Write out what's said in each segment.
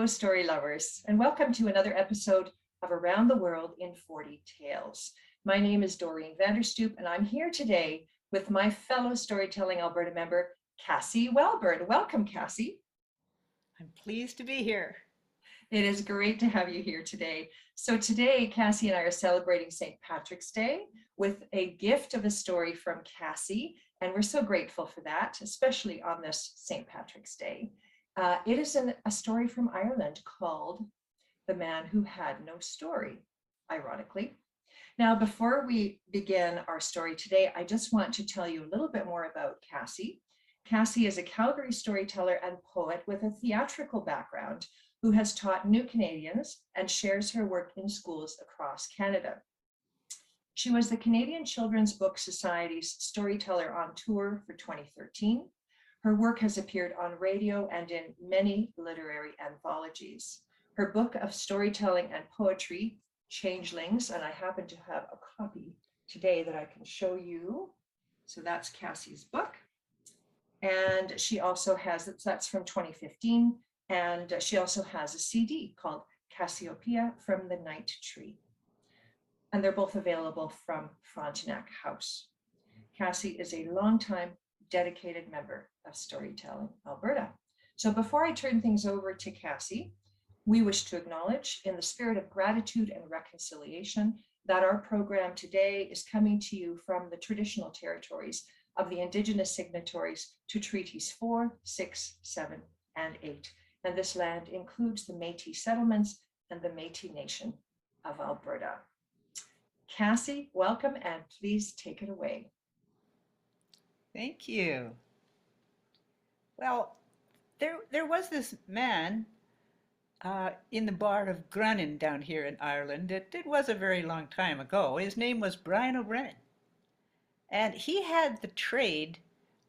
Hello, story lovers, and welcome to another episode of Around the World in 40 Tales. My name is Doreen Vanderstoop, and I'm here today with my fellow Storytelling Alberta member, Cassy Welburn. Welcome, Cassy. I'm pleased to be here. It is great to have you here today. So today, Cassy and I are celebrating St. Patrick's Day with a gift of a story from Cassy, and we're so grateful for that, especially on this St. Patrick's Day. It is a story from Ireland called The Man Who Had No Story, ironically. Now, before we begin our story today, I just want to tell you a little bit more about Cassy. Cassy is a Calgary storyteller and poet with a theatrical background who has taught new Canadians and shares her work in schools across Canada. She was the Canadian Children's Book Society's Storyteller on Tour for 2013. Her work has appeared on radio and in many literary anthologies. Her book of storytelling and poetry, Changelings, and I happen to have a copy today that I can show you. So that's Cassy's book. And she also has, that's from 2015, and she also has a CD called Cassiopeia from the Night Tree. And they're both available from Frontenac House. Cassy is a longtime dedicated member of Storytelling Alberta. So before I turn things over to Cassy, we wish to acknowledge, in the spirit of gratitude and reconciliation, that our program today is coming to you from the traditional territories of the Indigenous signatories to Treaties 4, 6, 7, and 8. And this land includes the Métis settlements and the Métis Nation of Alberta. Cassy, welcome, and please take it away. Thank you. Well, there was this man in the bar of Grunnin down here in Ireland. It was a very long time ago. His name was Brian O'Brennan. And he had the trade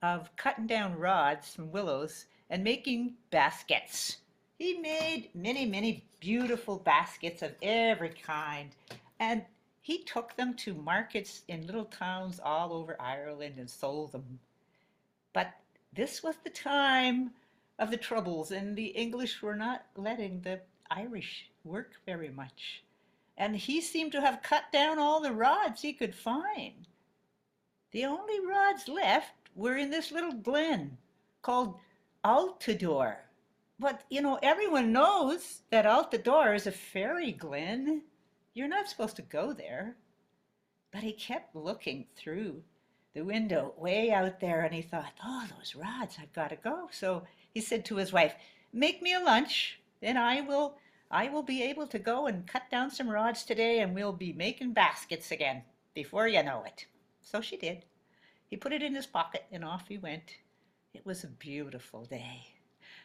of cutting down rods from willows and making baskets. He made many, many beautiful baskets of every kind. And he took them to markets in little towns all over Ireland and sold them. But this was the time of the Troubles, and the English were not letting the Irish work very much. And he seemed to have cut down all the rods he could find. The only rods left were in this little glen called Altador. But, everyone knows that Altador is a fairy glen. You're not supposed to go there. But he kept looking through the window way out there, and he thought, oh, those rods, I've got to go. So he said to his wife, make me a lunch, then I will be able to go and cut down some rods today, and we'll be making baskets again before you know it. So she did. He put it in his pocket, and off he went. It was a beautiful day,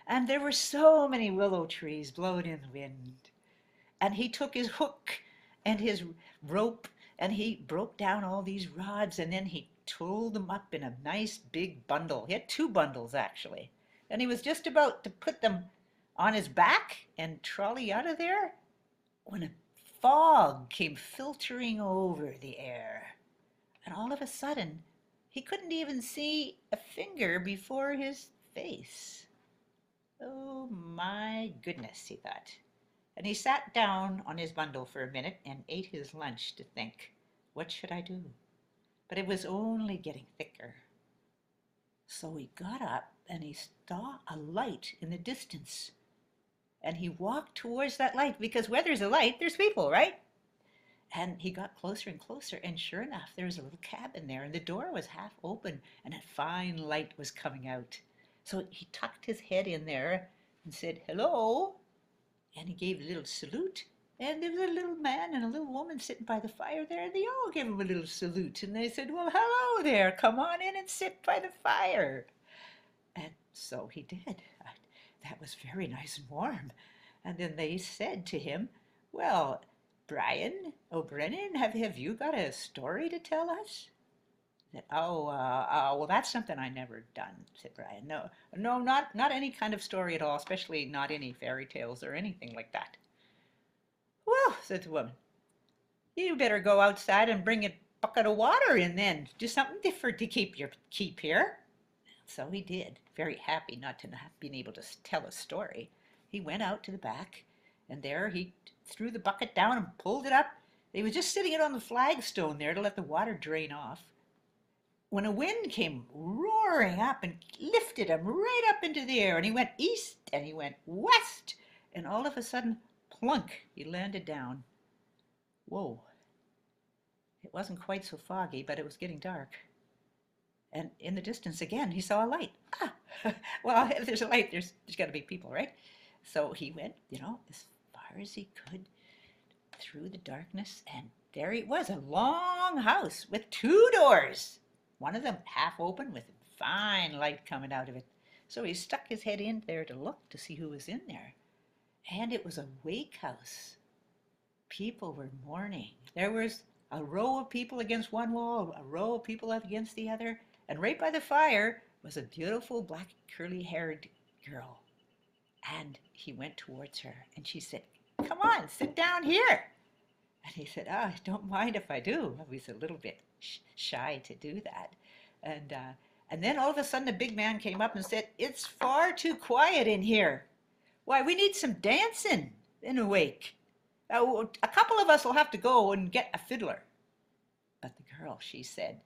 and there were so many willow trees blowing in the wind. And he took his hook and his rope, and he broke down all these rods, and then he tooled them up in a nice big bundle. He had 2 bundles, actually. And he was just about to put them on his back and trolley out of there when a fog came filtering over the air. And all of a sudden, he couldn't even see a finger before his face. Oh my goodness, he thought. And he sat down on his bundle for a minute and ate his lunch to think, what should I do? But it was only getting thicker. So he got up and he saw a light in the distance. And he walked towards that light, because where there's a light, there's people, right? And he got closer and closer, and sure enough, there was a little cabin there, and the door was half open, and a fine light was coming out. So he tucked his head in there and said, hello. And he gave a little salute, and there was a little man and a little woman sitting by the fire there, and they all gave him a little salute, and they said, well, hello there, come on in and sit by the fire. And so he did. That was very nice and warm. And then they said to him, well, Brian O'Brennan, have you got a story to tell us? Said, well, that's something I never done, said Brian. No, not any kind of story at all, especially not any fairy tales or anything like that. Well, said the woman, you better go outside and bring a bucket of water in then. Do something different to keep here. So he did, very happy not to have been able to tell a story. he went out to the back, and there he threw the bucket down and pulled it up. He was just sitting it on the flagstone there to let the water drain off, when a wind came roaring up and lifted him right up into the air, and he went east and he went west, and all of a sudden, plunk, he landed down. Whoa. It wasn't quite so foggy, but it was getting dark. And in the distance again, he saw a light. Ah, well, if there's a light, there's got to be people, right? So he went, as far as he could through the darkness, and there it was, a long house with 2 doors. One of them half open with a fine light coming out of it. So he stuck his head in there to look to see who was in there. And it was a wake house. People were mourning. There was a row of people against one wall, a row of people against the other, and right by the fire was a beautiful black curly-haired girl. And he went towards her, and she said, "Come on, sit down here." And he said, "Oh, don't mind if I do." He was a little bit shy to do that. And then all of a sudden a big man came up and said, "It's far too quiet in here. Why, we need some dancing in a wake. A couple of us will have to go and get a fiddler." But the girl, she said,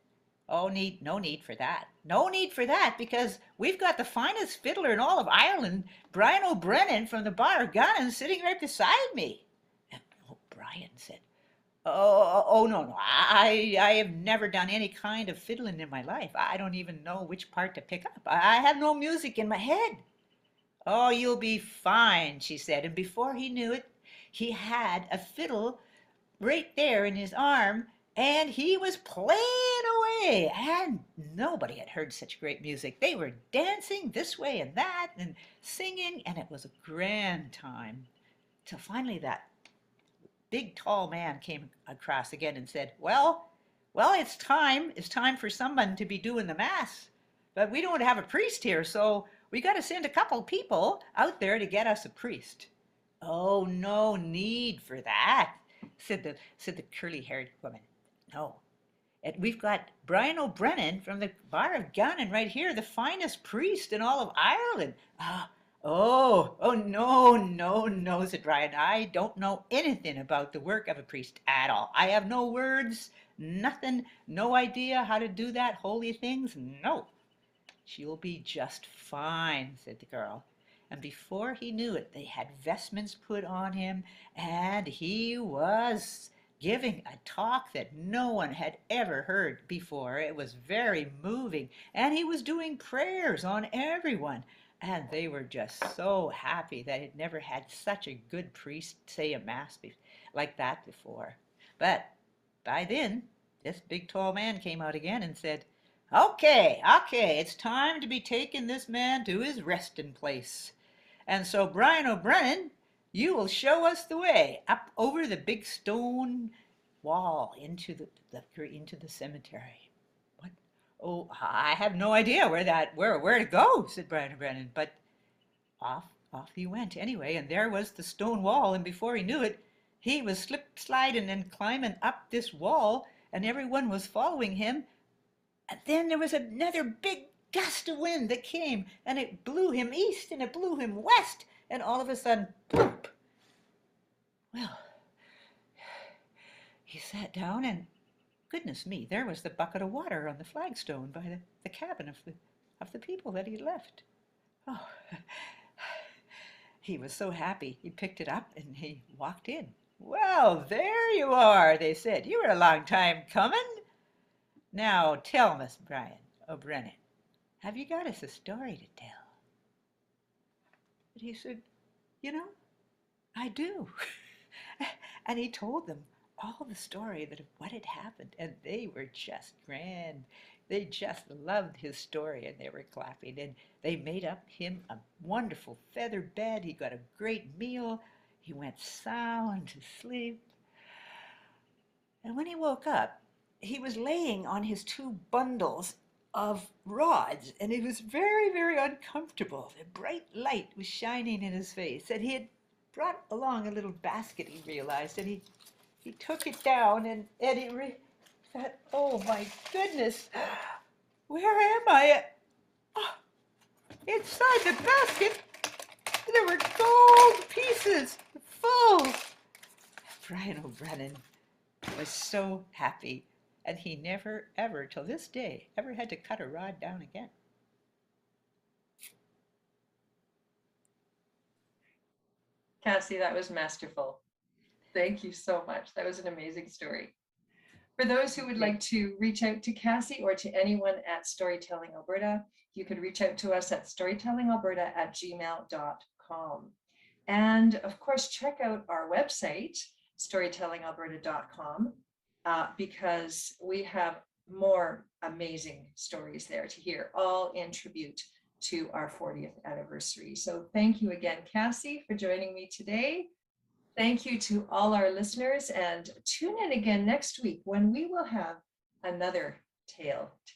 "Oh, no need for that. No need for that, because we've got the finest fiddler in all of Ireland, Brian O'Brennan from the Bar of Gunnon, sitting right beside me." And Brian said, Oh, no. I have never done any kind of fiddling in my life. I don't even know which part to pick up. I have no music in my head." "Oh, you'll be fine," she said. And before he knew it, he had a fiddle right there in his arm, and he was playing away. And nobody had heard such great music. They were dancing this way and that and singing, and it was a grand time. Till finally that big tall man came across again and said, well, it's time for someone to be doing the mass, but we don't have a priest here, so we got to send a couple people out there to get us a priest." "Oh, no need for that," said the curly-haired woman. "No, and we've got Brian O'Brennan from the Bar of Gunnon right here, the finest priest in all of Ireland." Oh, no, said Brian. "I don't know anything about the work of a priest at all. I have no words, nothing, no idea how to do that holy things. No." "She'll be just fine," said the girl. And before he knew it, they had vestments put on him, and he was giving a talk that no one had ever heard before. It was very moving, and he was doing prayers on everyone. And they were just so happy that he'd never had such a good priest say a mass like that before. But by then, this big tall man came out again and said, Okay, it's time to be taking this man to his resting place. And so, Brian O'Brennan, you will show us the way up over the big stone wall into the cemetery." "Oh, I have no idea where to go," said Brian O'Brennan, but off he went anyway, and there was the stone wall, and before he knew it, he was sliding and climbing up this wall, and everyone was following him. And then there was another big gust of wind that came, and it blew him east and it blew him west, and all of a sudden, bloop! Well, he sat down, and goodness me, there was the bucket of water on the flagstone by the cabin of the people that he left. Oh, he was so happy. He picked it up and he walked in. "Well, there you are," they said. "You were a long time coming. Now tell Miss Brian O'Brennan, have you got us a story to tell?" But he said, "I do." And he told them all the story of what had happened, and they were just grand. They just loved his story, and they were clapping, and they made up him a wonderful feather bed. He got a great meal. He went sound to sleep. And when he woke up, he was laying on his 2 bundles of rods, and it was very, very uncomfortable. The bright light was shining in his face, and he had brought along a little basket, he realized, and he took it down, and he thought, "Oh my goodness, where am I? Oh, inside the basket, There were gold pieces full. Brian O'Brennan was so happy, and he never, ever, till this day, ever had to cut a rod down again. Cassy, that was masterful. Thank you so much. That was an amazing story. For those who would like to reach out to Cassy or to anyone at Storytelling Alberta, you could reach out to us at storytellingalberta@gmail.com. And of course, check out our website, storytellingalberta.com, because we have more amazing stories there to hear, all in tribute to our 40th anniversary. So thank you again, Cassy, for joining me today. Thank you to all our listeners, and tune in again next week when we will have another tale to